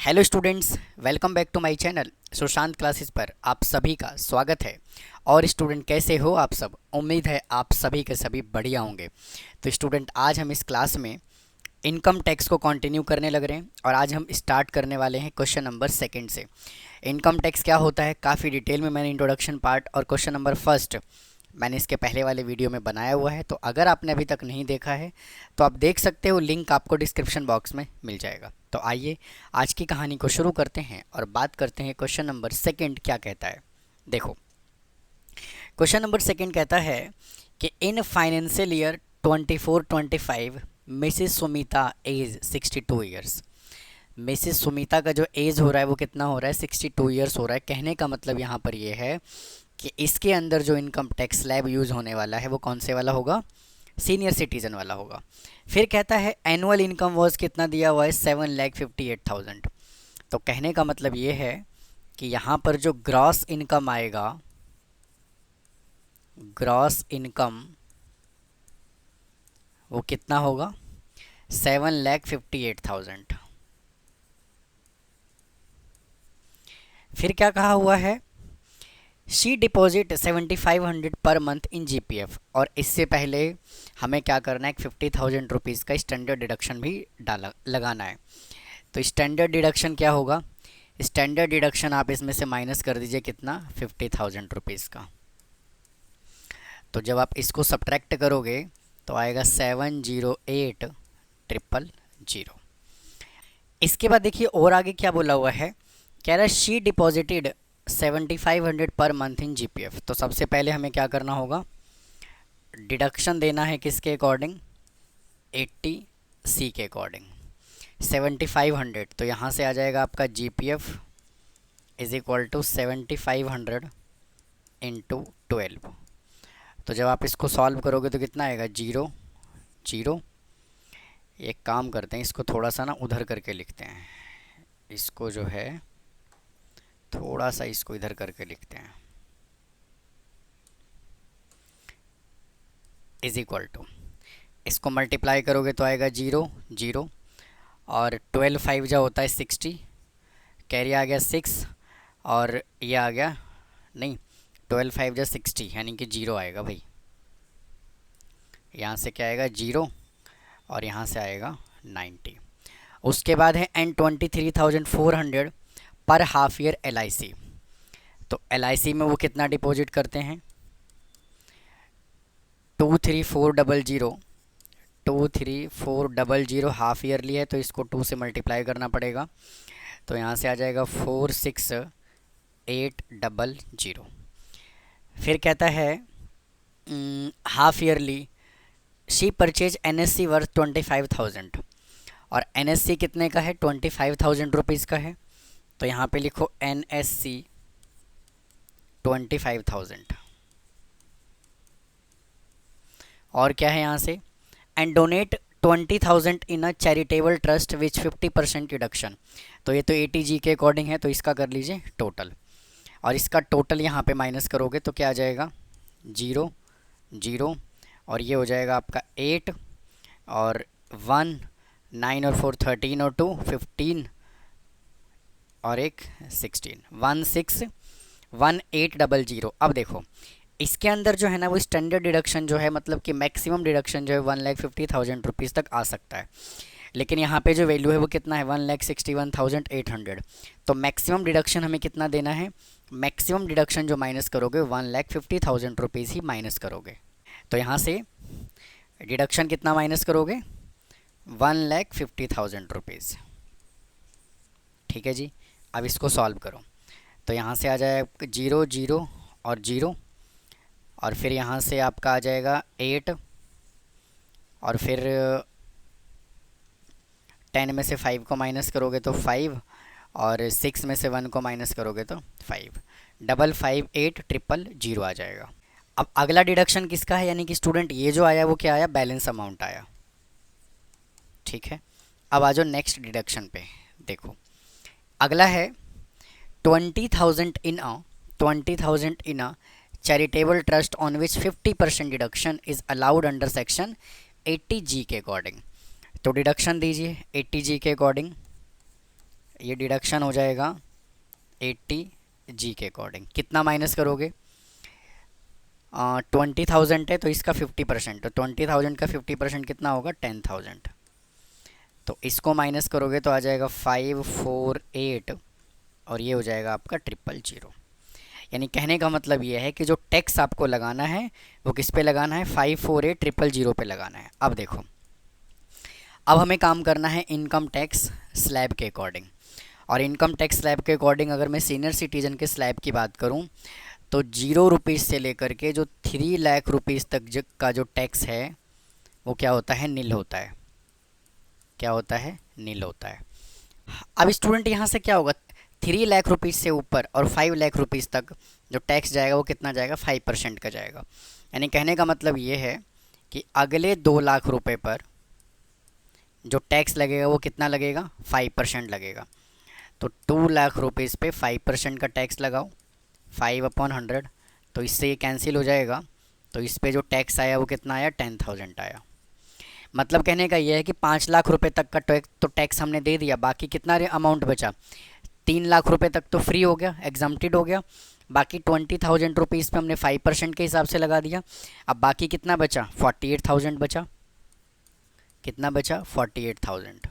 Hello students, welcome back to my channel Sushant classes पर आप सभी का स्वागत है। और स्टूडेंट कैसे हो आप सब? उम्मीद है आप सभी के सभी बढ़िया होंगे। तो स्टूडेंट आज हम इस क्लास में इनकम टैक्स को कंटिन्यू करने लग रहे हैं और आज हम स्टार्ट करने वाले हैं क्वेश्चन नंबर सेकंड से। इनकम टैक्स क्या होता है काफ़ी डिटेल में मैंने इंट्रोडक्शन पार्ट और क्वेश्चन नंबर फर्स्ट मैंने इसके पहले वाले वीडियो में बनाया हुआ है। तो अगर आपने अभी तक नहीं देखा है तो आप देख सकते हो, लिंक आपको डिस्क्रिप्शन बॉक्स में मिल जाएगा। तो आइए आज की कहानी को शुरू करते हैं और बात करते हैं क्वेश्चन नंबर सेकंड क्या कहता है। देखो, क्वेश्चन नंबर सेकंड कहता है कि in financial year 24-25 Mrs Sumita age 62 years. Mrs Sumita का जो एज हो रहा है वो कितना हो रहा है? 62 ईयर्स हो रहा है। कहने का मतलब यहाँ पर ये है कि इसके अंदर जो इनकम टैक्स स्लैब यूज़ होने वाला है वो कौन से वाला होगा? सीनियर सिटीज़न वाला होगा। फिर कहता है एनुअल इनकम वॉज कितना दिया हुआ है? 7,58,000। तो कहने का मतलब ये है कि यहाँ पर जो ग्रॉस इनकम आएगा, ग्रॉस इनकम वो कितना होगा? 7,58,000। फिर क्या कहा हुआ है? She deposit 7,500 per month in GPF. और इससे पहले हमें क्या करना है? 50,000 रुपीज़ का स्टैंडर्ड डिडक्शन भी डाला लगाना है। तो स्टैंडर्ड डिडक्शन क्या होगा? स्टैंडर्ड डिडक्शन आप इसमें से माइनस कर दीजिए कितना? 50,000 रुपीज़ का। तो जब आप इसको सब्ट्रैक्ट करोगे तो आएगा 708,000। इसके बाद देखिए और आगे क्या बोला हुआ है। कह रहा है she deposited 7,500 per month in GPF. तो सबसे पहले हमें क्या करना होगा? डिडक्शन देना है किसके अकॉर्डिंग? 80C के अकॉर्डिंग। 7,500 तो यहाँ से आ जाएगा आपका GPF is equal to 7,500 into 12। तो जब आप इसको सॉल्व करोगे तो कितना आएगा? 0 0। एक काम करते हैं, इसको थोड़ा सा ना उधर करके लिखते हैं। इसको जो है थोड़ा सा इसको इधर करके लिखते हैं। इज इक्वल टू, इसको मल्टीप्लाई करोगे तो आएगा 0 0। और 12 5 जो होता है 60, कैरी आ गया 6 और ये आ गया नहीं, 12 5 जो 60 यानी कि 0 आएगा भाई। यहाँ से क्या आएगा? 0 और यहाँ से आएगा 90। उसके बाद है एंड 23,400 पर हाफ ईयर LIC। तो LIC में वो कितना डिपॉजिट करते हैं? 23,400 23,400 हाफ ईयरली है तो इसको 2 से मल्टीप्लाई करना पड़ेगा। तो यहाँ से आ जाएगा 46,800। फिर कहता है half yearly she purchase NSC worth 25,000। और NSC कितने का है? 25,000 रुपीज़ का है। तो यहाँ पे लिखो NSC 25,000। और क्या है यहाँ से? And donate 20,000 in a charitable trust which 50% deduction. तो ये तो 80G के अकॉर्डिंग है तो इसका कर लीजिए टोटल। और इसका टोटल यहाँ पे माइनस करोगे तो क्या आ जाएगा? 0 0 और ये हो जाएगा आपका 8 और 1 9 और 4 13 और 2 15 और एक 16 16,1800। अब देखो इसके अंदर जो है ना वो स्टैंडर्ड डिडक्शन जो है, मतलब कि मैक्सिमम डिडक्शन जो है 1,50,000 रुपीज़ तक आ सकता है। लेकिन यहाँ पे जो वैल्यू है वो कितना है? 1,61,800। तो मैक्सिमम डिडक्शन हमें कितना देना है? मैक्सिमम डिडक्शन जो माइनस करोगे 1,50,000 रुपीज़ ही माइनस करोगे। तो यहाँ से डिडक्शन कितना माइनस करोगे? 1,50,000 रुपीज़। ठीक है जी। अब इसको सॉल्व करो तो यहाँ से आ जाएगा 0 0 और 0 और फिर यहाँ से आपका आ जाएगा 8 और फिर 10 में से 5 को माइनस करोगे तो 5 और 6 में से 1 को माइनस करोगे तो 5। 558,000 आ जाएगा। अब अगला डिडक्शन किसका है? यानी कि स्टूडेंट ये जो आया वो क्या आया? बैलेंस अमाउंट आया। ठीक है, अब आ जाओ नेक्स्ट डिडक्शन पे। देखो अगला है 20,000 in a charitable trust on which 50% deduction is allowed under section 80G के अकॉर्डिंग। तो डिडक्शन दीजिए 80G के अकॉर्डिंग। ये डिडक्शन हो जाएगा 80 जी के अकॉर्डिंग। कितना माइनस करोगे? 20,000 है तो इसका 50%, तो 20,000 का 50% कितना होगा? 10,000। तो इसको माइनस करोगे तो आ जाएगा 548 और ये हो जाएगा आपका 000। यानी कहने का मतलब ये है कि जो टैक्स आपको लगाना है वो किस पे लगाना है? 548,000 पे लगाना है। अब देखो, अब हमें काम करना है इनकम टैक्स स्लैब के अकॉर्डिंग। और इनकम टैक्स स्लैब के अकॉर्डिंग अगर मैं सीनियर सिटीजन के स्लैब की बात करूं तो 0 रुपीज़ से लेकर के जो 3 लाख रुपीज़ तक का जो टैक्स है वो क्या होता है? नील होता है। क्या होता है? नील होता है। अब स्टूडेंट यहाँ से क्या होगा? 3 लाख रुपीज़ से ऊपर और 5 लाख रुपीज़ तक जो टैक्स जाएगा वो कितना जाएगा? 5% का जाएगा। यानी कहने का मतलब ये है कि अगले 2 लाख रुपए पर जो टैक्स लगेगा वो कितना लगेगा? 5% लगेगा। तो 2 लाख रुपीज़ पे 5% का टैक्स लगाओ, 5/100, तो इससे ये कैंसिल हो जाएगा। तो इस पे जो टैक्स आया वो कितना आया? 10,000 आया। मतलब कहने का ये है कि 5 लाख रुपए तक का तो टैक्स हमने दे दिया, बाकी कितना अमाउंट बचा? 3 लाख रुपए तक तो फ्री हो गया, एग्जाम्प्टेड हो गया। बाकी 20,000 रुपीज़ पे हमने 5% के हिसाब से लगा दिया। अब बाकी कितना बचा? 48,000 बचा। कितना बचा? 48,000।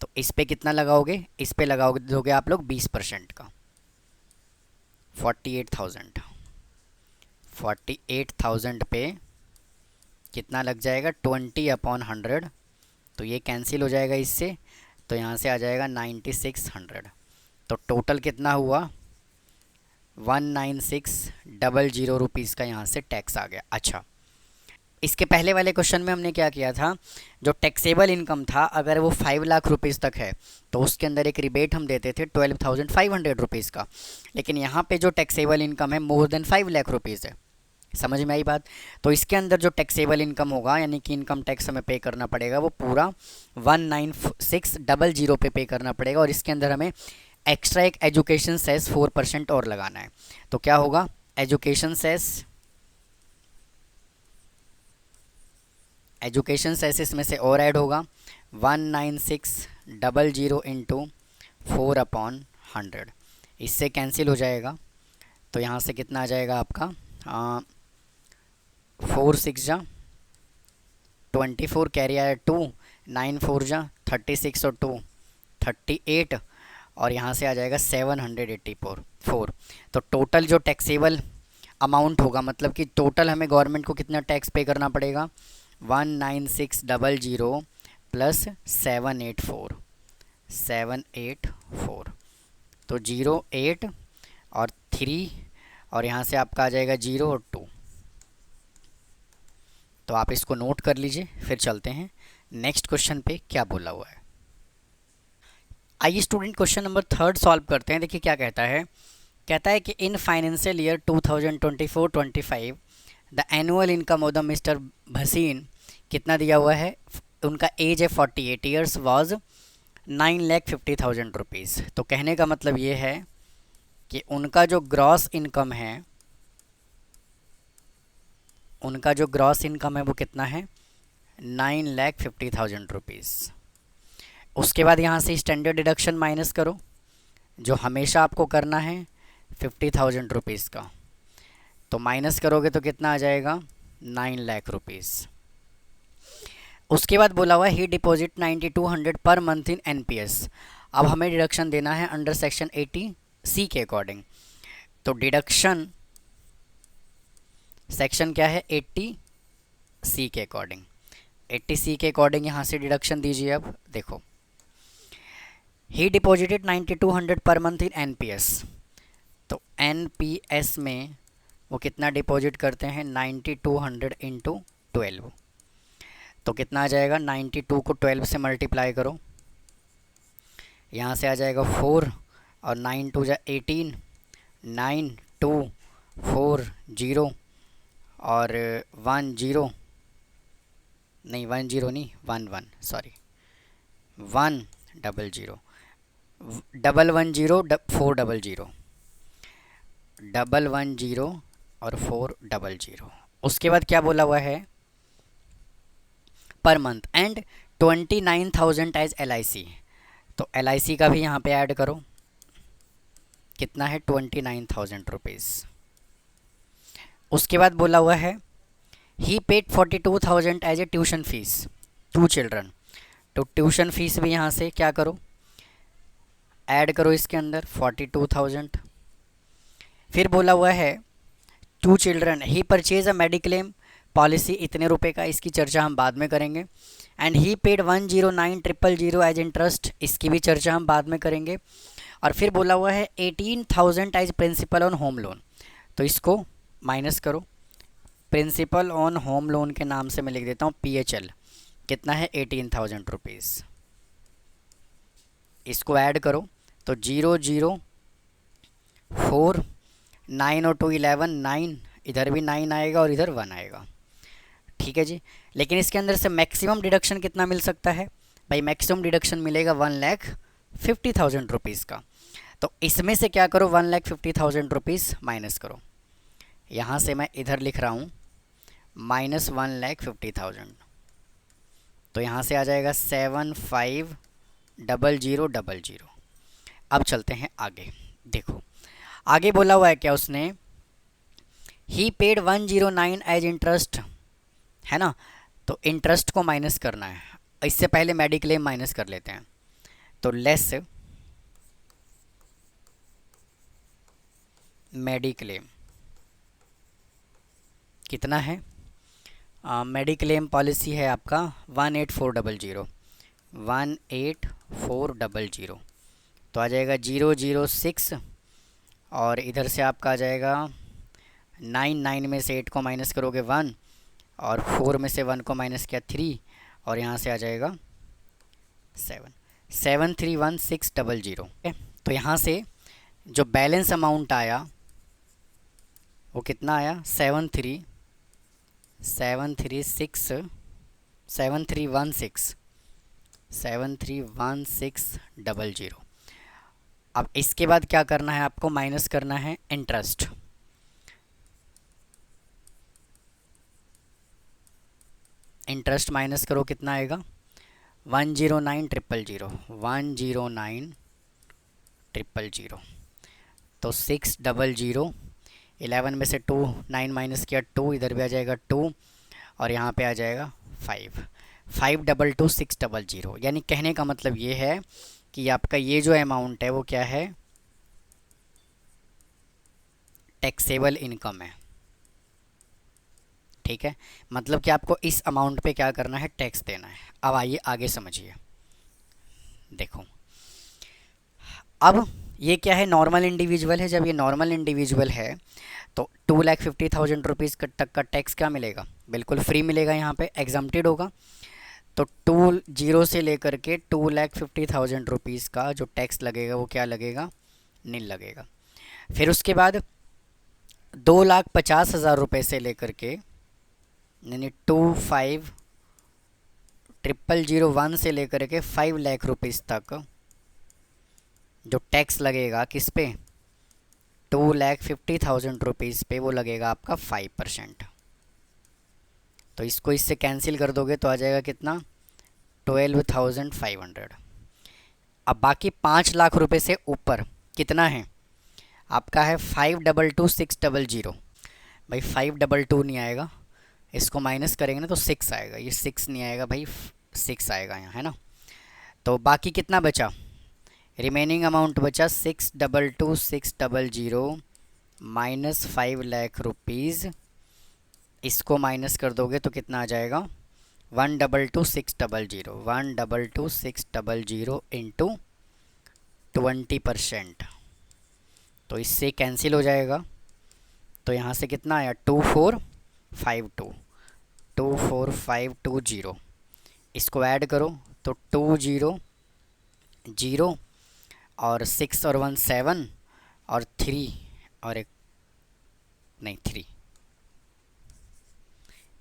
तो इस पे कितना लगाओगे? इस पे लगाओगे दोगे आप लोग 20% का। 48,000, 48,000 पे कितना लग जाएगा? 20/100। तो ये कैंसिल हो जाएगा इससे, तो यहाँ से आ जाएगा 9600। तो टोटल कितना हुआ? 19600 रुपीज़ का यहाँ से टैक्स आ गया। अच्छा, इसके पहले वाले क्वेश्चन में हमने क्या किया था? जो टैक्सेबल इनकम था अगर वो 5 लाख रुपीज़ तक है तो उसके अंदर एक रिबेट हम देते थे 12,500 रुपीज़ का। लेकिन यहाँ पे जो टैक्सेबल इनकम है मोर देन 5 लाख रुपीज़ है। समझ में आई बात? तो इसके अंदर जो टैक्सेबल इनकम होगा यानी कि इनकम टैक्स हमें पे करना पड़ेगा वो पूरा 19600 पे करना पड़ेगा। और इसके अंदर हमें एक्स्ट्रा एक एजुकेशन सेस 4% और लगाना है। तो क्या होगा? एजुकेशन सेस, एजुकेशन सेस इसमें से और ऐड होगा 19600 इंटू 4/100। इससे कैंसिल हो जाएगा। तो यहाँ से कितना आ जाएगा आपका? 4 6 जा 24, कैरी आया 2, 9 4 जा 36 और 2 38, और यहाँ से आ जाएगा 784। तो टोटल जो टैक्सेबल अमाउंट होगा, मतलब कि टोटल हमें गवर्नमेंट को कितना टैक्स पे करना पड़ेगा? 19600 प्लस 784। तो 08 और 3 और यहाँ से आपका आ जाएगा 0 और 2। तो आप इसको नोट कर लीजिए, फिर चलते हैं नेक्स्ट क्वेश्चन पे क्या बोला हुआ है। आइए स्टूडेंट क्वेश्चन नंबर 3 सॉल्व करते हैं। देखिए क्या कहता है। कहता है कि in financial year 2024-25 the annual income of the mister Bhasin, कितना दिया हुआ है? उनका एज है 48 ईयर्स, वाज 9,50,000 रुपीज़। तो कहने का मतलब ये है कि उनका जो ग्रॉस इनकम है, उनका जो ग्रॉस इनकम है वो कितना है? 9,50,000 रुपीज़। उसके बाद यहाँ से स्टैंडर्ड डिडक्शन माइनस करो जो हमेशा आपको करना है 50,000 रुपीज़ का। तो माइनस करोगे तो कितना आ जाएगा? 9 लाख रुपीज़। उसके बाद बोला हुआ है ही deposit 9200 per month in NPS. अब हमें डिडक्शन देना है अंडर सेक्शन 80C के अकॉर्डिंग। तो डिडक्शन सेक्शन क्या है? 80C के अकॉर्डिंग। 80C के अकॉर्डिंग यहाँ से डिडक्शन दीजिए। अब देखो, ही deposited 9200 per month in NPS. तो एनपीएस में वो कितना डिपॉजिट करते हैं? 9200 इंटू 12। तो कितना आ जाएगा? 92 को 12 से मल्टीप्लाई करो, यहाँ से आ जाएगा 4 और 9 2 जा 18, 9 2 4 0 और 1 0 नहीं 1 0 नहीं 1 1 सॉरी 1 0 0 1 1 0 4 0 0 1 1 0 और 4 0 0। उसके बाद क्या बोला हुआ है? Per month and 29,000 as LIC। तो LIC का भी यहाँ पे ऐड करो, कितना है 29,000 रुपीज़। उसके बाद बोला हुआ है he paid 42,000 as a tuition fees to children. तो ट्यूशन फीस भी यहाँ से क्या करो, ऐड करो इसके अंदर 42,000। फिर बोला हुआ है two children he purchase a mediclaim policy, इतने रुपए का, इसकी चर्चा हम बाद में करेंगे। And he paid 109,000 as interest, इसकी भी चर्चा हम बाद में करेंगे। और फिर बोला हुआ है 18,000 as principal on home loan, तो इसको माइनस करो। प्रिंसिपल ऑन होम लोन के नाम से मैं लिख देता हूँ PHL, कितना है 18,000 रुपीज़। इसको ऐड करो तो 0 0 4 9 और 2 11 9, इधर भी 9 आएगा और इधर 1 आएगा। ठीक है जी। लेकिन इसके अंदर से मैक्सिमम डिडक्शन कितना मिल सकता है भाई, मैक्सिमम डिडक्शन मिलेगा 1,50,000 रुपीज़ का। तो इसमें से क्या करो, 1,50,000 रुपीज़ माइनस करो। यहाँ से मैं इधर लिख रहा हूँ -1,50,000, तो यहाँ से आ जाएगा 750000। अब चलते हैं आगे। देखो आगे बोला हुआ है क्या उसने, ही पेड 109 एज इंटरेस्ट, है ना। तो इंटरेस्ट को माइनस करना है, इससे पहले मेडिक्लेम माइनस कर लेते हैं। तो लेस मेडिक्लेम कितना है, मेडिक्लेम पॉलिसी है आपका 18400, तो आ जाएगा 006 और इधर से आपका आ जाएगा 9 में से 8 को माइनस करोगे 1 और 4 में से 1 को माइनस किया 3 और यहाँ से आ जाएगा 7,731,600। तो यहाँ से जो बैलेंस अमाउंट आया वो कितना आया, 7,316,731,600। अब इसके बाद क्या करना है आपको, माइनस करना है इंटरेस्ट। इंटरेस्ट माइनस करो, कितना आएगा 109,000, तो 600, 11 में से 2 9 माइनस किया 2, इधर भी आ जाएगा 2 और यहाँ पे आ जाएगा 5,522,600। यानी कहने का मतलब ये है कि आपका ये जो अमाउंट है वो क्या है, टैक्सेबल इनकम है। ठीक है, मतलब कि आपको इस अमाउंट पे क्या करना है, टैक्स देना है। अब आइए आगे समझिए। देखो अब ये क्या है, नॉर्मल इंडिविजुअल है। जब ये नॉर्मल इंडिविजुअल है तो 2,50,000 रुपीज़ तक का टैक्स क्या मिलेगा, बिल्कुल फ्री मिलेगा, यहाँ पे एग्जम्प्टेड होगा। तो 20 से लेकर के 2,50,000 रुपीज़ का जो टैक्स लगेगा वो क्या लगेगा, नील लगेगा। फिर उसके बाद 2,50,000 रुपये से लेकर के यानी 25,001 से लेकर के 5 लाख रुपीज़ तक जो टैक्स लगेगा किस पे, 2,50,000 रुपीज़ पे, वो लगेगा आपका 5%। तो इसको इससे कैंसिल कर दोगे तो आ जाएगा कितना, 12,500। अब बाकी 5 लाख रुपए से ऊपर कितना है आपका, है 522,600। भाई 522 नहीं आएगा, इसको माइनस करेंगे ना तो 6 आएगा, ये 6 नहीं आएगा भाई, 6 आएगा यहाँ, है ना। तो बाकी कितना बचा, रिमेनिंग अमाउंट बचा 622,600 माइनस 5 लाख रुपीज़। इसको माइनस कर दोगे तो कितना आ जाएगा, 122,600 इंटू 20%। तो इससे कैंसिल हो जाएगा, तो यहाँ से कितना आया 24,520। इसको ऐड करो तो 20 0 और 6 और 1 7 और 3 और एक नहीं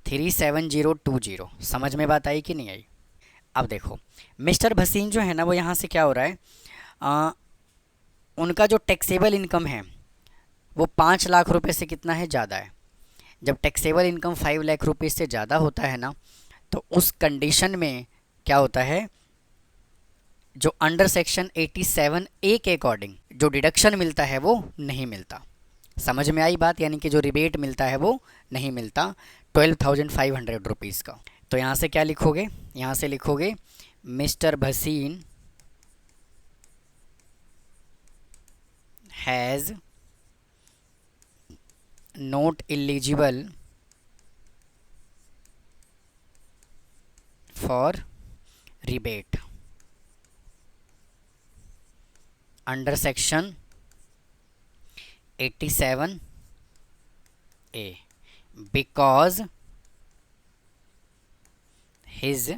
37020। समझ में बात आई कि नहीं आई। अब देखो मिस्टर भसीन जो है ना, वो यहाँ से क्या हो रहा है, उनका जो टैक्सेबल इनकम है वो 5 लाख रुपए से कितना है, ज़्यादा है। जब टैक्सेबल इनकम 5 लाख रुपये से ज़्यादा होता है ना, तो उस कंडीशन में क्या होता है, जो अंडर सेक्शन 87A के अकॉर्डिंग जो डिडक्शन मिलता है वो नहीं मिलता। समझ में आई बात? यानी कि जो रिबेट मिलता है वो नहीं मिलता 12,500 रुपीज़ का। तो यहाँ से क्या लिखोगे? यहाँ से लिखोगे mister Bhasin has not eligible for rebate under section 87A because his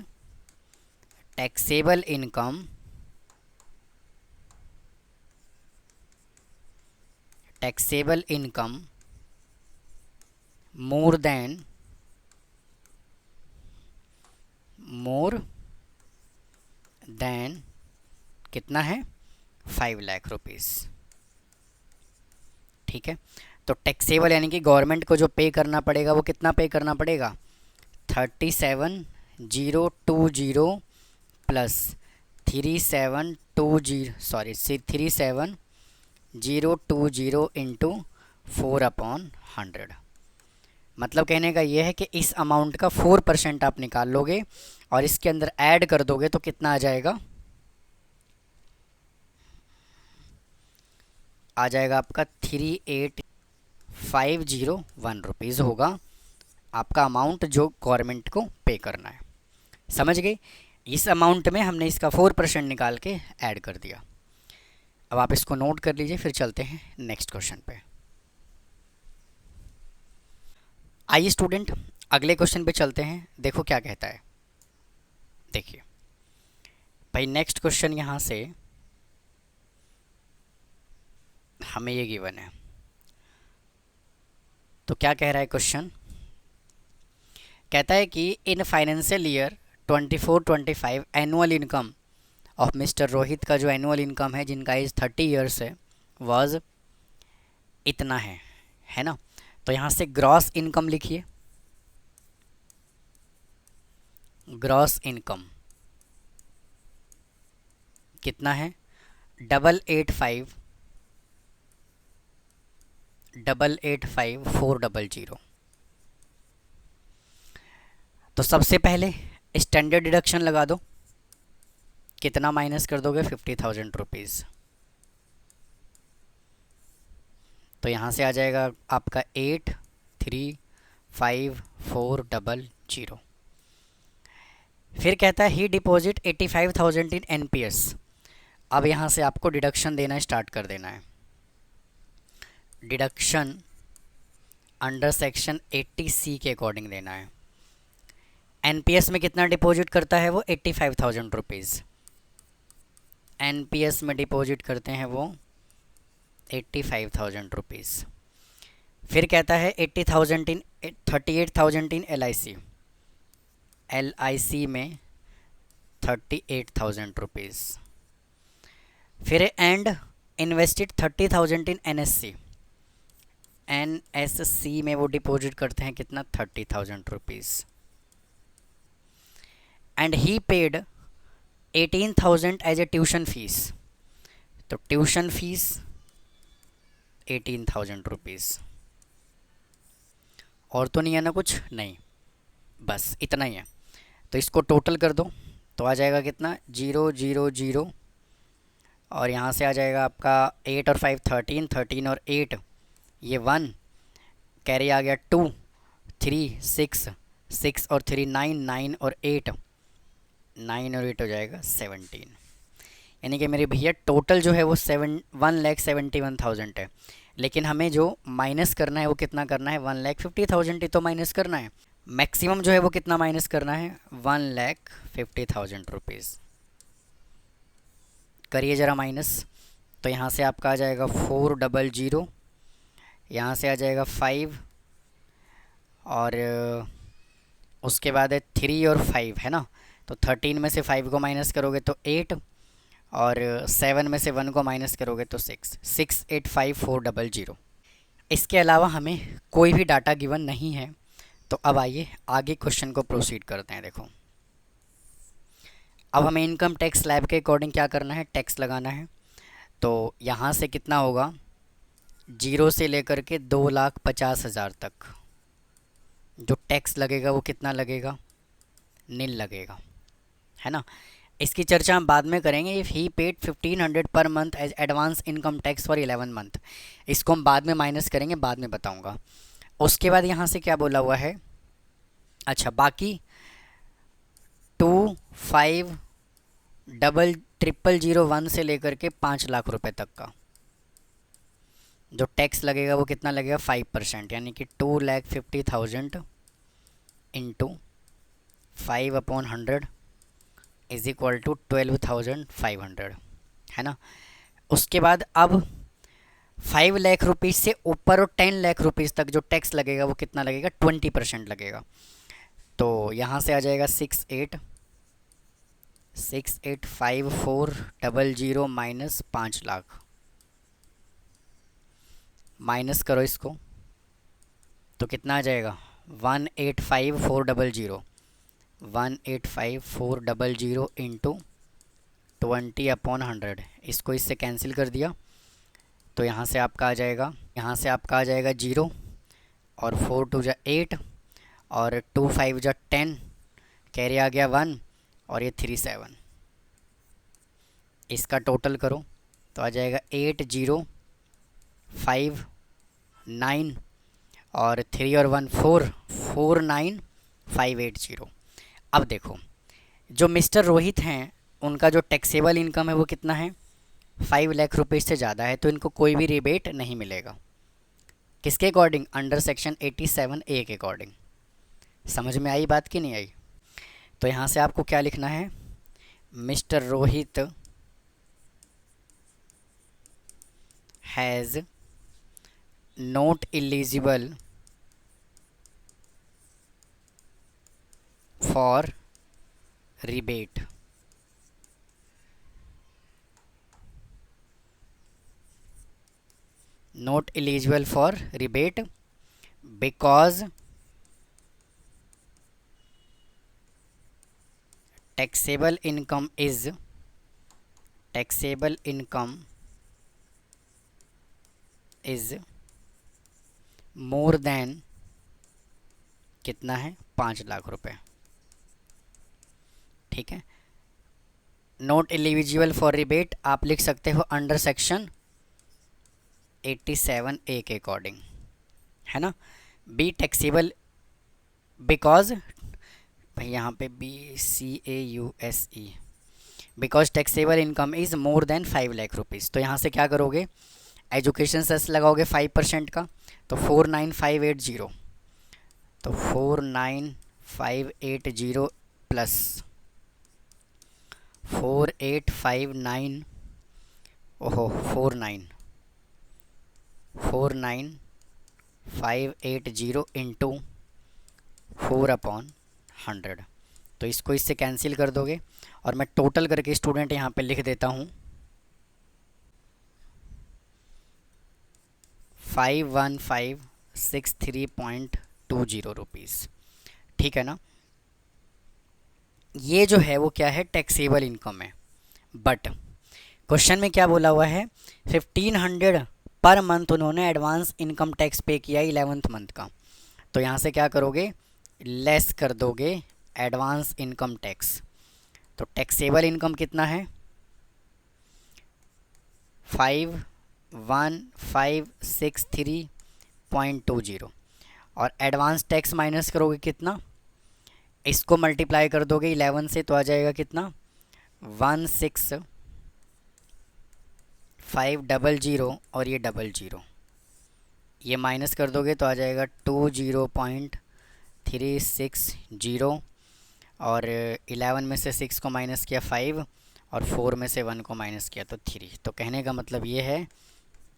taxable income more than कितना है? 5 लाख रुपीज़। ठीक है, तो टैक्सेबल यानी कि गवर्नमेंट को जो पे करना पड़ेगा वो कितना पे करना पड़ेगा? 37,020 प्लस 37,020 इंटू 4/100। मतलब कहने का ये है कि इस अमाउंट का 4% आप निकाल लोगे और इसके अंदर ऐड कर दोगे तो कितना आ जाएगा? आ जाएगा आपका 38,501 रुपीज़ होगा आपका अमाउंट जो गवर्नमेंट को पे करना है। समझ गए? इस अमाउंट में हमने इसका 4% निकाल के ऐड कर दिया। अब आप इसको नोट कर लीजिए, फिर चलते हैं नेक्स्ट क्वेश्चन पे। आइए स्टूडेंट अगले क्वेश्चन पे चलते हैं। देखो क्या कहता है। देखिए भाई नेक्स्ट क्वेश्चन यहाँ से हमें ये गिवन है। तो क्या कह रहा है क्वेश्चन? कहता है कि in financial year 24-25 annual income of mister Rohit का जो एनुअल इनकम है जिनका एज 30 ईयर्स है वाज इतना है ना। तो यहाँ से ग्रॉस इनकम लिखिए। ग्रॉस इनकम कितना है? 885,400। तो सबसे पहले स्टैंडर्ड डिडक्शन लगा दो। कितना माइनस कर दोगे? 50,000 रुपीज़। तो यहाँ से आ जाएगा आपका 835,400। फिर कहता है ही डिपॉजिट 85,000 इन एनपीएस। अब यहाँ से आपको डिडक्शन देना स्टार्ट कर देना है। डिडक्शन अंडर सेक्शन 80C के अकॉर्डिंग देना है। एनपीएस में कितना डिपॉजिट करता है वो? 85,000 रुपीज़। एनपीएस में डिपॉजिट करते हैं वो 85,000 रुपीज़। फिर कहता है 38,000 इन एलआईसी। एलआईसी में 38,000 रुपीज़। फिर and invested 30,000 in NSC. NSC में वो डिपॉजिट करते हैं कितना? 30,000 rupees. And he paid 18,000 as a tuition fees. तो ट्यूशन फीस 18,000 रुपीज़। और तो नहीं है ना कुछ? नहीं, बस इतना ही है। तो इसको टोटल कर दो तो आ जाएगा कितना? 000 और यहाँ से आ जाएगा आपका 8 और 5 13, 13 और 8 ये 1, कैरी आ गया 2, 3 6, 6 और 3 9, 9 और 8 9 और 8 हो जाएगा 17। यानी कि मेरे भैया टोटल जो है वो 1,71,000 है, लेकिन हमें जो माइनस करना है वो कितना करना है? 1,50,000 ही तो माइनस करना है। मैक्सिमम जो है वो कितना माइनस करना है? 1,50,000 रुपीज़। करिए ज़रा माइनस। तो यहाँ से आपका आ जाएगा 400, यहाँ से आ जाएगा 5 और उसके बाद है 3 और 5 है ना। तो 13 में से 5 को माइनस करोगे तो 8 और 7 में से 1 को माइनस करोगे तो 6। 685,400। इसके अलावा हमें कोई भी डाटा गिवन नहीं है। तो अब आइए आगे क्वेश्चन को प्रोसीड करते हैं। देखो अब हमें इनकम टैक्स स्लैब के अकॉर्डिंग क्या करना है, टैक्स लगाना है। तो यहाँ से कितना होगा, 0 से लेकर के 2,50,000 तक जो टैक्स लगेगा वो कितना लगेगा, नील लगेगा, है ना। इसकी चर्चा हम बाद में करेंगे। If he paid 1500 per month as advance income tax for 11 month, इसको हम बाद में माइनस करेंगे, बाद में बताऊंगा। उसके बाद यहाँ से क्या बोला हुआ है, अच्छा बाकी 25,000,001 से लेकर के 5,00,000 रुपए तक का जो टैक्स लगेगा वो कितना लगेगा, 5%, यानी कि 2,50,000 इंटू 5/100 इज इक्वल टू 12,500, है ना। उसके बाद अब 5,00,000 रुपीज़ से ऊपर और 10,00,000 रुपीज़ तक जो टैक्स लगेगा वो कितना लगेगा, 20% लगेगा। तो यहाँ से आ जाएगा 68,54,000 माइनस 5,00,000, माइनस करो इसको तो कितना आ जाएगा, 1,85,400, 1,85,400 इंटू 20/100, इसको इससे कैंसिल कर दिया तो यहाँ से आपका आ जाएगा, 0 और 4 2 जा 8 और 2 5 जा 10, कैरी आ गया 1 और ये 3 7, इसका टोटल करो तो आ जाएगा 8,059 और 3 और 1 4, 49,580। अब देखो जो मिस्टर रोहित हैं उनका जो टैक्सेबल इनकम है वो कितना है, 5,00,000 रुपये से ज़्यादा है, तो इनको कोई भी रिबेट नहीं मिलेगा। किसके अकॉर्डिंग, अंडर सेक्शन 87A के अकॉर्डिंग। समझ में आई बात कि नहीं आई। तो यहाँ से आपको क्या लिखना है, mister Rohit has not eligible for rebate, not eligible for rebate because taxable income is more than कितना है, 5,00,000 रुपए, ठीक है। नॉट एलिजिबल फॉर रिबेट आप लिख सकते हो अंडर सेक्शन 87A के अकॉर्डिंग, है ना। बी टैक्सेबल बिकॉज, भाई यहाँ पे BCAUSE, because taxable income is more than 5,00,000 rupees. तो यहाँ से क्या करोगे, एजुकेशन सेस लगाओगे 5% का, तो 49,580, तो 49,580 प्लस 4,859, ओहो 49,580 इंटू 4/100, तो इसको इससे कैंसिल कर दोगे और मैं टोटल करके स्टूडेंट यहाँ पे लिख देता हूँ 5,1,563.20 रुपीज़, ठीक है ना। ये जो है वो क्या है, टैक्सेबल इनकम है। बट क्वेश्चन में क्या बोला हुआ है, 1,500 पर मंथ उन्होंने एडवांस इनकम टैक्स पे किया 11th मंथ का। तो यहाँ से क्या करोगे, लेस कर दोगे एडवांस इनकम टैक्स। तो टैक्सेबल इनकम कितना है, 5,1,563.20 और एडवांस टैक्स माइनस करोगे कितना, इसको मल्टीप्लाई कर दोगे 11 से तो आ जाएगा कितना, 16,500 और ये 00, ये माइनस कर दोगे तो आ जाएगा 20.360 और 11 में से 6 को माइनस किया 5 और 4 में से 1 को माइनस किया तो 3। तो कहने का मतलब ये है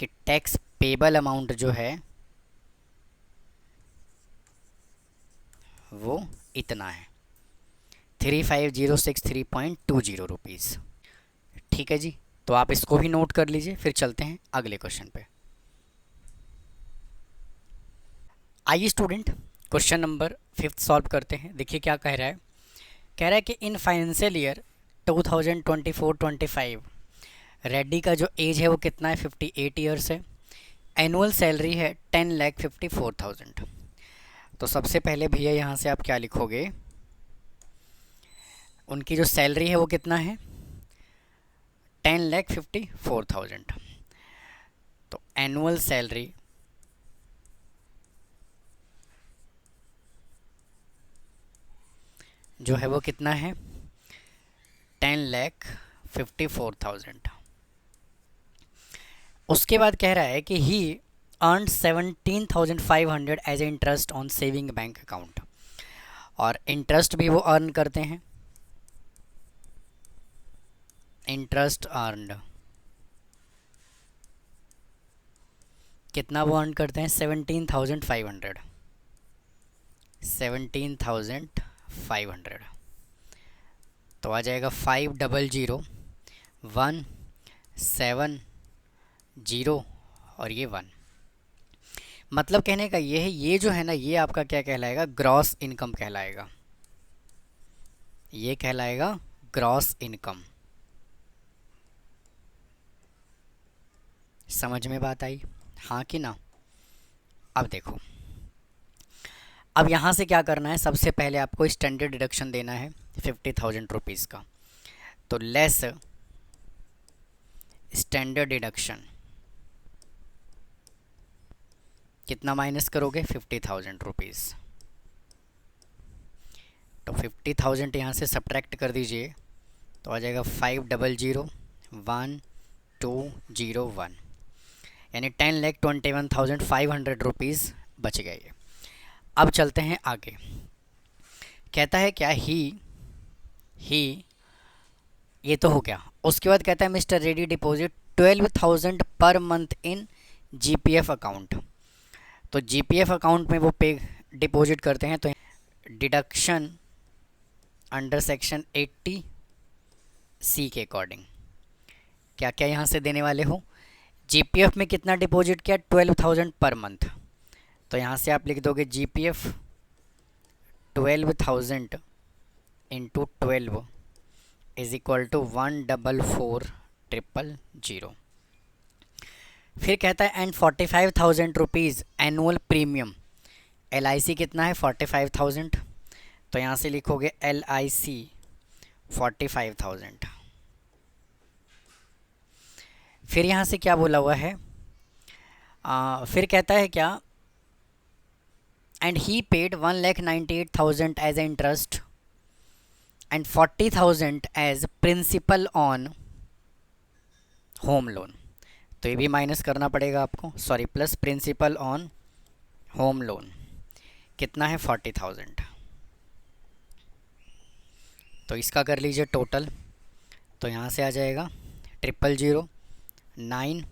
कि टैक्स पेबल अमाउंट जो है वो इतना है, 35,063.20 रुपीज़, ठीक है जी। तो आप इसको भी नोट कर लीजिए, फिर चलते हैं अगले क्वेश्चन पे। आइए स्टूडेंट क्वेश्चन नंबर 5 सॉल्व करते हैं। देखिए क्या कह रहा है, कह रहा है कि इन फाइनेंशियल ईयर 2024-25 रेड्डी का जो एज है वो कितना है, 58 ईयर्स है। एनुअल सैलरी है 10,54,000। तो सबसे पहले भैया यहाँ से आप क्या लिखोगे, उनकी जो सैलरी है वो कितना है, 10,54,000। तो एनुअल सैलरी जो है वो कितना है, 10,54,000। उसके बाद कह रहा है कि he earn 17,500 as a interest on saving bank account, और इंटरेस्ट भी वो अर्न करते हैं। इंटरेस्ट अर्नड कितना वो अर्न करते हैं, 17,500। 17,500 तो आ जाएगा 500,170 और ये 1। मतलब कहने का ये है, ये जो है ना, ये आपका क्या कहलाएगा, ग्रॉस इनकम कहलाएगा। ये कहलाएगा ग्रॉस इनकम। समझ में बात आई, हाँ कि ना? अब देखो, अब यहाँ से क्या करना है, सबसे पहले आपको स्टैंडर्ड डिडक्शन देना है 50,000 रुपीज़ का। तो लेस स्टैंडर्ड डिडक्शन कितना माइनस करोगे, 50,000 रुपीज़। तो 50,000 यहाँ से सब्ट्रैक्ट कर दीजिए, तो आ जाएगा 500,1,201, यानी 10,21,500 रुपीज़ बच गए। अब चलते हैं आगे। कहता है क्या, ही ये तो हो गया। उसके बाद कहता है mister ready deposit 12,000 per month in GPF account. तो जीपीएफ अकाउंट में वो पे डिपॉजिट करते हैं, तो डिडक्शन अंडर सेक्शन 80C के अकॉर्डिंग क्या क्या यहाँ से देने वाले हो। जीपीएफ में कितना डिपॉजिट किया, 12,000 पर मंथ। तो यहाँ से आप लिख दोगे GPF 12,000 into 12 is equal to 1,44,000। फिर कहता है and 45,000 rupees annual premium. LIC कितना है, 45,000। तो यहाँ से लिखोगे LIC 45,000। फिर यहाँ से क्या बोला हुआ है, फिर कहता है क्या, and he paid 1,98,000 as a interest and 40,000 as principal on home loan. तो ये भी माइनस करना पड़ेगा आपको, sorry, plus principal on home loan कितना है, 40,000। तो इसका कर लीजिए टोटल। तो यहाँ से आ जाएगा 000,9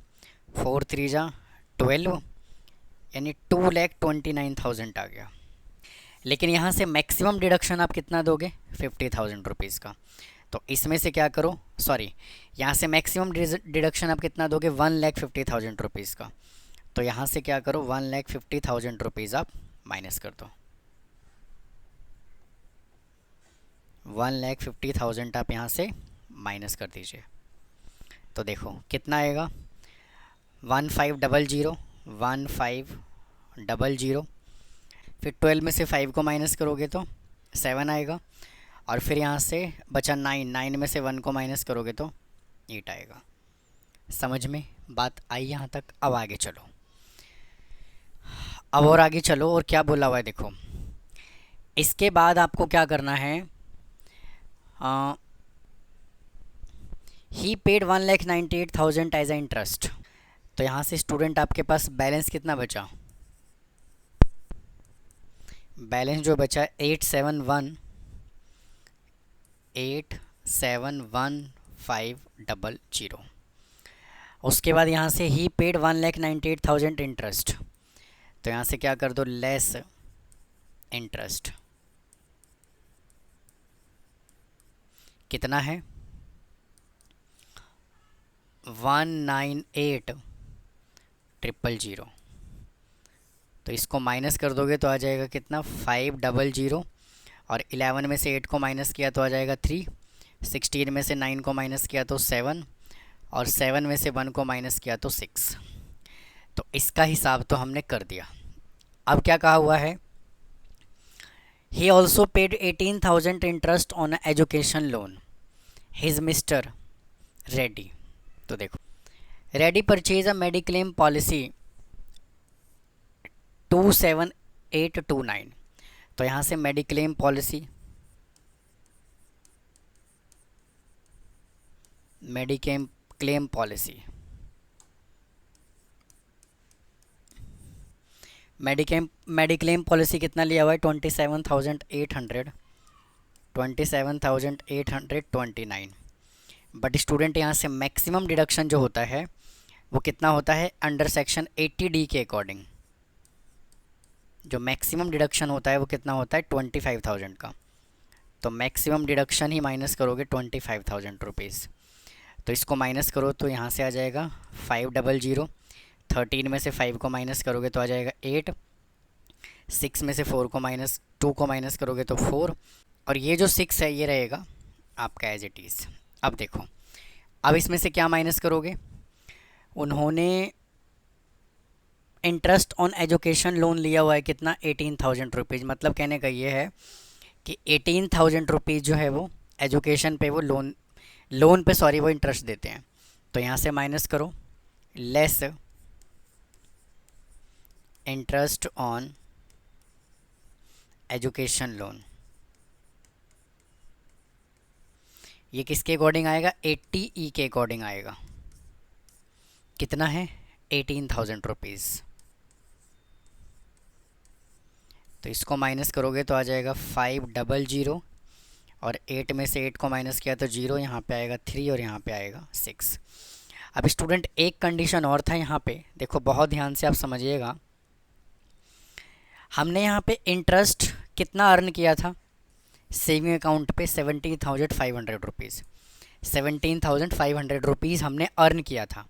4 3 12, यानी 2,29,000 आ गया। लेकिन यहाँ से मैक्सिमम डिडक्शन आप कितना दोगे, 50,000 रुपीज़ का। तो इसमें से क्या करो, सॉरी, यहाँ से मैक्सिमम डिडक्शन आप कितना दोगे, 1,50,000 रुपीज़ का। तो यहाँ से क्या करो, 1,50,000 रुपीज़ आप माइनस कर दो। 1,50,000 आप यहाँ से माइनस कर दीजिए। तो देखो कितना आएगा, 1500, 1500। फिर 12 में से 5 को माइनस करोगे तो 7 आएगा, और फिर यहाँ से बचा 9, 9 में से 1 को माइनस करोगे तो 8 आएगा। समझ में बात आई यहाँ तक? अब आगे चलो, अब और आगे चलो, और क्या बोला हुआ है देखो। इसके बाद आपको क्या करना है, he paid 1,98,000 as a interest. तो यहाँ से स्टूडेंट आपके पास बैलेंस कितना बचा, बैलेंस जो बचा 871,500। उसके बाद यहाँ से ही पेड 1,98,000 इंटरेस्ट। तो यहाँ से क्या कर दो, लेस इंटरेस्ट कितना है, 1,98,000। तो इसको माइनस कर दोगे तो आ जाएगा कितना, 500, और 11 में से 8 को माइनस किया तो आ जाएगा 3, 16 में से 9 को माइनस किया तो 7, और 7 में से 1 को माइनस किया तो 6। तो इसका हिसाब तो हमने कर दिया। अब क्या कहा हुआ है, he also paid 18,000 interest on education loan his mister Reddy. तो देखो, Reddy purchase a mediclaim policy 27829। तो यहाँ से mediclaim policy, mediclaim claim policy, mediclaim policy कितना लिया हुआ है, 27,800, 27,829। बट स्टूडेंट यहाँ से मैक्सिमम डिडक्शन जो होता है वो कितना होता है, अंडर सेक्शन 80D के अकॉर्डिंग जो मैक्सिमम डिडक्शन होता है वो कितना होता है, 25,000 का। तो मैक्सिमम डिडक्शन ही माइनस करोगे 25,000 रुपीज़। तो इसको माइनस करो तो यहाँ से आ जाएगा 500। 13 में से 5 को माइनस करोगे तो आ जाएगा 8। 6 में से 2 को माइनस करोगे तो 4, और ये जो 6 है ये रहेगा आपका एज इट इज़। अब देखो, अब इसमें से क्या माइनस करोगे, उन्होंने इंटरेस्ट ऑन एजुकेशन लोन लिया हुआ है कितना, 18,000 रुपीज़। मतलब कहने का ये है कि 18,000 रुपीज़ जो है वो एजुकेशन पे वो लोन पे सॉरी वो इंटरेस्ट देते हैं। तो यहाँ से माइनस करो, less interest on education loan, ये किसके अकॉर्डिंग आएगा, 80E के अकॉर्डिंग आएगा। कितना है, 18,000 रुपीज़। तो इसको माइनस करोगे तो आ जाएगा 500, और 8 में से 8 को माइनस किया तो 0, यहाँ पे आएगा 3 और यहाँ पे आएगा 6। अब स्टूडेंट एक कंडीशन और था यहाँ पे, देखो बहुत ध्यान से आप समझिएगा। हमने यहाँ पे इंटरेस्ट कितना अर्न किया था सेविंग अकाउंट पे, 17,500 रुपीज़। 17,500 रुपीज़ हमने अर्न किया था,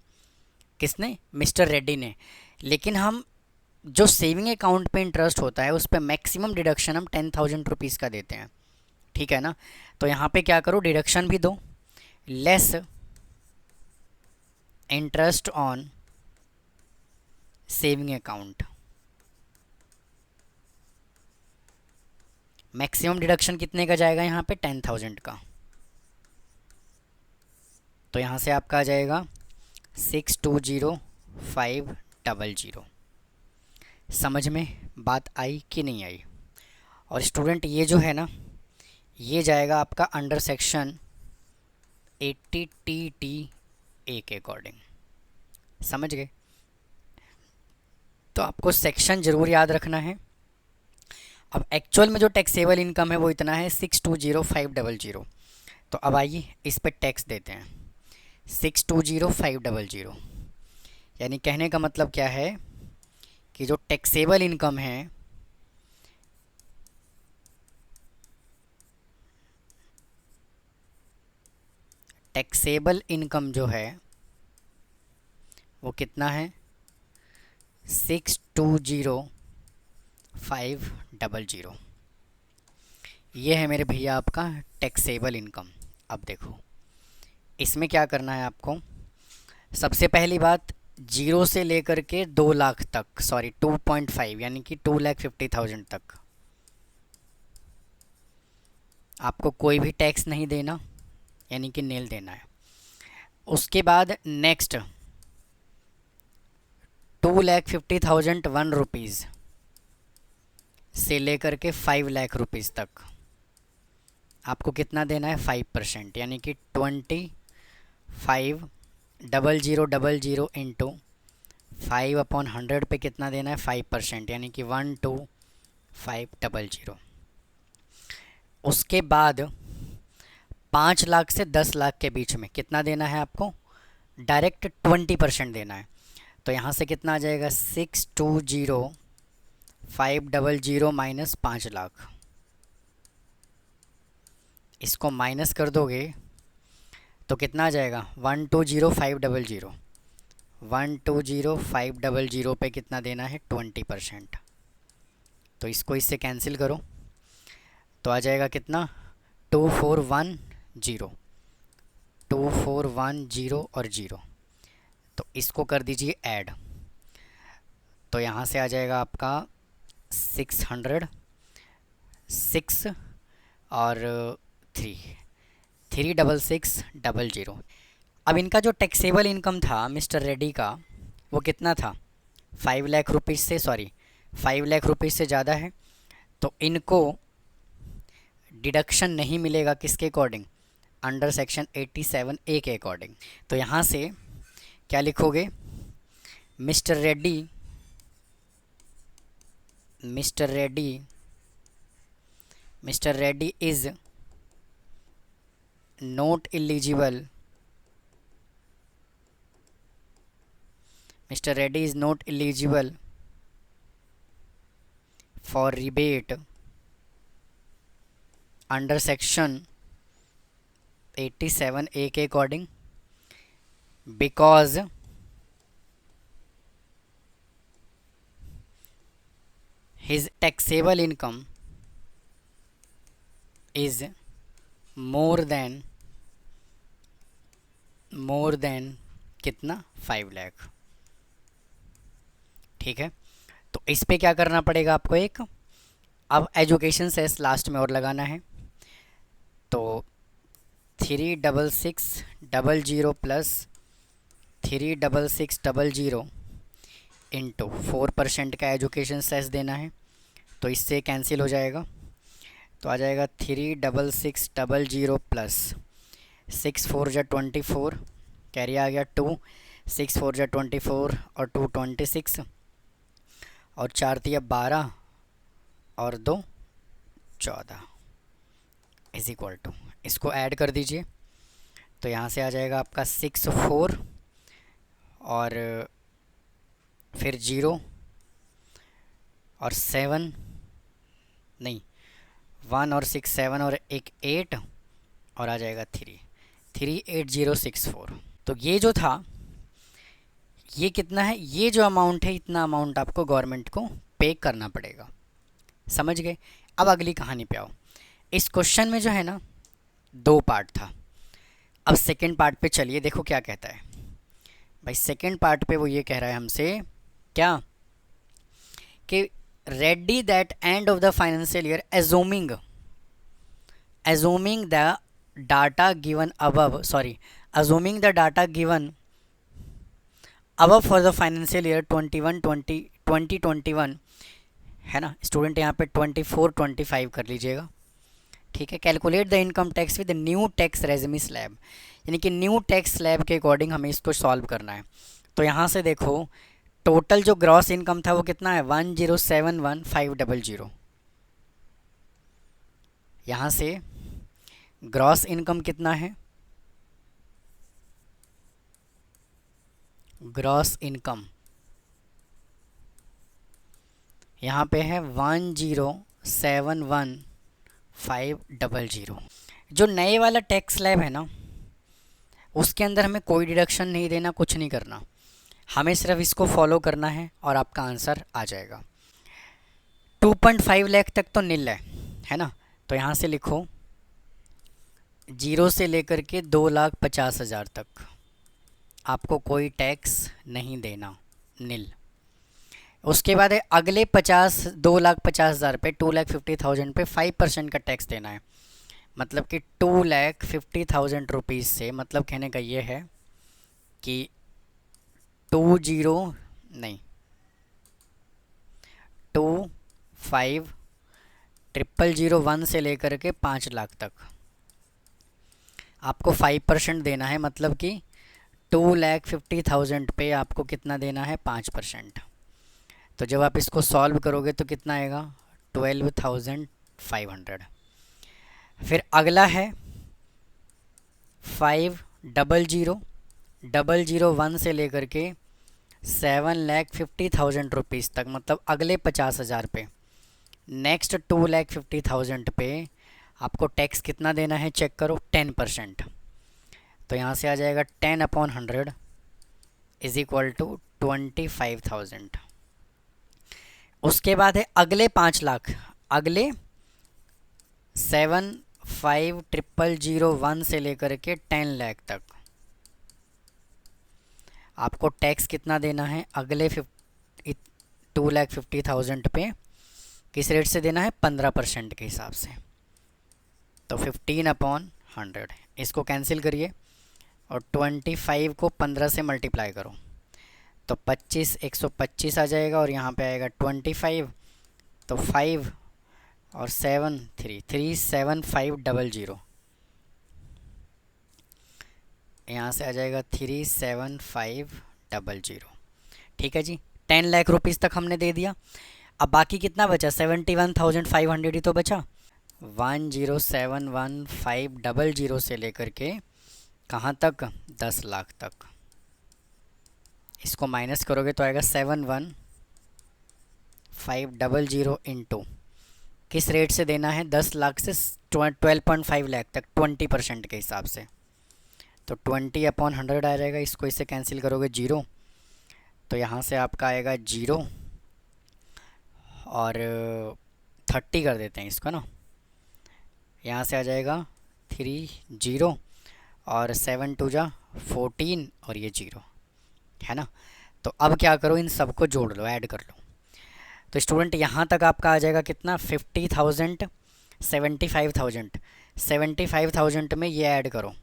किसने, मिस्टर रेड्डी ने। लेकिन हम जो सेविंग अकाउंट पे इंटरेस्ट होता है उस पर मैक्सिमम डिडक्शन हम 10,000 रुपीज़ का देते हैं, ठीक है ना। तो यहाँ पे क्या करो, डिडक्शन भी दो, less interest on saving account. Maximum deduction कितने का जाएगा यहाँ पे, 10,000 का। तो यहाँ से आपका आ जाएगा 620,500। समझ में बात आई कि नहीं आई। और स्टूडेंट ये जो है ना, ये जाएगा आपका अंडर सेक्शन 80TTA के अकॉर्डिंग, समझ गए। तो आपको सेक्शन ज़रूर याद रखना है। अब एक्चुअल में जो टैक्सेबल इनकम है वो इतना है 620,500। तो अब आइए इस पर टैक्स देते हैं, 620,500। यानी कहने का मतलब क्या है कि जो टैक्सेबल इनकम है टैक्सेबल इनकम जो है वो कितना है, 620,500। ये है मेरे भैया आपका टैक्सेबल इनकम। अब देखो इसमें क्या करना है आपको, सबसे पहली बात 0 से लेकर के 2 लाख तक, सॉरी 2.5 यानी कि 2,50,000 तक आपको कोई भी टैक्स नहीं देना, यानी कि नील देना है। उसके बाद नेक्स्ट 2,50,000 रुपीज़ से लेकर के 5 लाख रुपीज़ तक आपको कितना देना है, 5%, यानी कि 25,000 इंटू 5/100 पे कितना देना है, 5%, यानी कि 12,500। उसके बाद 5 लाख से 10 लाख के बीच में कितना देना है आपको, डायरेक्ट 20% देना है। तो यहाँ से कितना आ जाएगा, 620,500 माइनस 5 लाख, इसको माइनस कर दोगे तो कितना आ जाएगा, 120,500। 120,500 पे कितना देना है, 20%। तो इसको इससे कैंसिल करो तो आ जाएगा कितना, 24,1 जीरो, 2410 और जीरो, तो इसको कर दीजिए ऐड। तो यहाँ से आ जाएगा आपका 600, 6 और 3,366,000। अब इनका जो टैक्सेबल इनकम था मिस्टर रेड्डी का, वो कितना था? 5 लाख रुपीज़ से, सॉरी 5 लाख रुपीज़ से ज़्यादा है, तो इनको डिडक्शन नहीं मिलेगा। किसके अकॉर्डिंग? अंडर सेक्शन 87A के अकॉर्डिंग। तो यहाँ से क्या लिखोगे? Mister Reddy is not eligible, Mr. Reddy is not eligible for rebate under section 87A के according, because his taxable income is more than कितना? 5 लाख। ठीक है, तो इस पे क्या करना पड़ेगा आपको? एक अब एजुकेशन सेस लास्ट में और लगाना है। तो 36600 प्लस 36600 इंटू 4% का एजुकेशन सेस देना है। तो इससे कैंसिल हो जाएगा, तो आ जाएगा 36600 प्लस 6 4 जा 24, कैरी आ गया 2, 6 4 जा 24 और 2 26 और 4 3 12 और 2 14 इज इक्वल टू, इसको ऐड कर दीजिए। तो यहाँ से आ जाएगा आपका 6 4 और फिर 0 और 7 नहीं 1 और 6 7 और एक 8 और आ जाएगा 3,38064। तो ये जो था, ये कितना है? ये जो अमाउंट है, इतना अमाउंट आपको गवर्नमेंट को पे करना पड़ेगा। समझ गए? अब अगली कहानी पे आओ। इस क्वेश्चन में जो है ना 2 पार्ट था। अब सेकंड पार्ट पे चलिए, देखो क्या कहता है भाई। सेकंड पार्ट पे वो ये कह रहा है हमसे क्या, कि ready that end of the financial year assuming the data given above for the financial year 2021 है ना स्टूडेंट, यहाँ पे 24-25 कर लीजिएगा। ठीक है, calculate the income tax with new tax regime slab, यानी कि न्यू टैक्स स्लैब के अकॉर्डिंग हमें इसको सॉल्व करना है। तो यहाँ से देखो, टोटल जो ग्रॉस इनकम था वो कितना है? 1071500। यहाँ से ग्रॉस इनकम कितना है? ग्रॉस इनकम यहाँ पे है 1071500। जो नए वाला टैक्स स्लैब है ना, उसके अंदर हमें कोई डिडक्शन नहीं देना, कुछ नहीं करना, हमें सिर्फ इसको फॉलो करना है और आपका आंसर आ जाएगा। 2.5 लाख तक तो नील है ना। तो यहाँ से लिखो 0 से लेकर के 2,50,000 तक आपको कोई टैक्स नहीं देना, नील। उसके बाद है अगले 2,50,000 पे 2,50,000 पे 5% का टैक्स देना है। मतलब कि 2,50,000 रुपीज़ से, मतलब कहने का ये है कि 25,001 से लेकर के 5 लाख तक आपको 5% देना है। मतलब कि 2,50,000 पे आपको कितना देना है? 5%। तो जब आप इसको सॉल्व करोगे तो कितना आएगा? 12,500। फिर अगला है 5,001 से लेकर के 7,50,000 रुपीज़ तक, मतलब अगले 50,000 पे। नेक्स्ट 2,50,000 पे आपको टैक्स कितना देना है? चेक करो, 10%। तो यहाँ से आ जाएगा 10/100 इज इक्वल टू 25,000। उसके बाद है अगले 5 लाख, अगले 5,001 से लेकर के 10 लाख तक आपको टैक्स कितना देना है अगले 2,50,000 पे। किस रेट से देना है? 15% के हिसाब से। तो 15/100 इसको कैंसिल करिए और 25 को 15 से मल्टीप्लाई करो तो 125 आ जाएगा और यहाँ पे आएगा 25 तो 5 और 7 37500 यहाँ से आ जाएगा 37500। ठीक है जी, 10 लाख रुपीज़ तक हमने दे दिया। अब बाकी कितना बचा? 71,500 ही तो बचा। 1071500 से लेकर के कहाँ तक? 10 लाख तक। इसको माइनस करोगे तो आएगा 71,500 इंटू किस रेट से देना है? 10 लाख से 12.5 लाख तक 20% के हिसाब से। तो 20/100 आ जाएगा। इसको इससे कैंसिल करोगे 0 तो यहाँ से आपका आएगा 0 और 30 कर देते हैं इसको ना। यहाँ से आ जाएगा 30 और 7 2 जा 14 और ये 0 है ना। तो अब क्या करो, इन सबको जोड़ लो, ऐड कर लो। तो स्टूडेंट यहाँ तक आपका आ जाएगा कितना? 50,000 75,000। 75,000 में ये ऐड करो,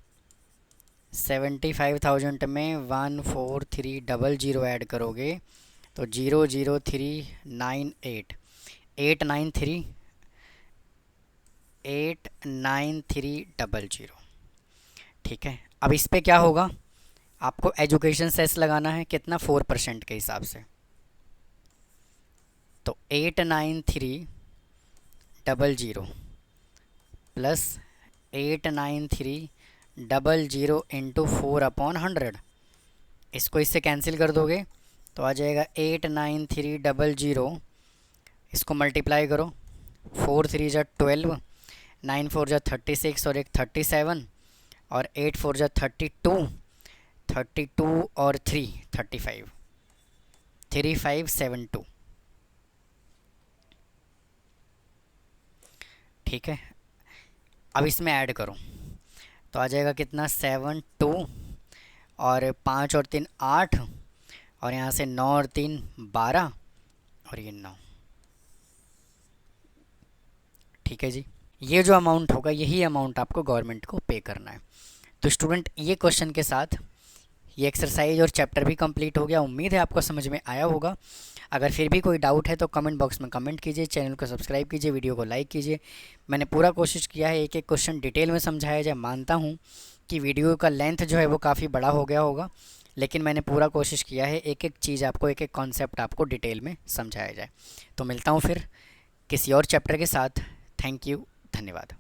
75,000 में 14300 ऐड करोगे तो 00398 89300। ठीक है, अब इस पे क्या होगा? आपको एजुकेशन सेस लगाना है कितना? 4% के हिसाब से। तो 89300 प्लस 89300 इंटू 4/100। इसको इससे कैंसिल कर दोगे तो आ जाएगा 89300। इसको मल्टीप्लाई करो, 4 3 जा 12, 9 4 जा 36 और एक 37 और 8 4 जा 32 और 3 35 3572। ठीक है, अब इसमें ऐड करो तो आ जाएगा कितना? 7 2 और 5 और 3 8 और यहाँ से 9 और 3 12 और ये 9। ठीक है जी, ये जो अमाउंट होगा यही अमाउंट आपको गवर्नमेंट को पे करना है। तो स्टूडेंट ये क्वेश्चन के साथ ये एक्सरसाइज और चैप्टर भी कंप्लीट हो गया। उम्मीद है आपको समझ में आया होगा। अगर फिर भी कोई डाउट है तो कमेंट बॉक्स में कमेंट कीजिए, चैनल को सब्सक्राइब कीजिए, वीडियो को लाइक कीजिए। मैंने पूरा कोशिश किया है एक एक क्वेश्चन डिटेल में समझाया जाए। मानता हूँ कि वीडियो का लेंथ जो है वो काफ़ी बड़ा हो गया होगा, लेकिन मैंने पूरा कोशिश किया है एक एक चीज़ आपको, एक एक कॉन्सेप्ट आपको डिटेल में समझाया जाए। तो मिलता हूँ फिर किसी और चैप्टर के साथ। थैंक यू, धन्यवाद।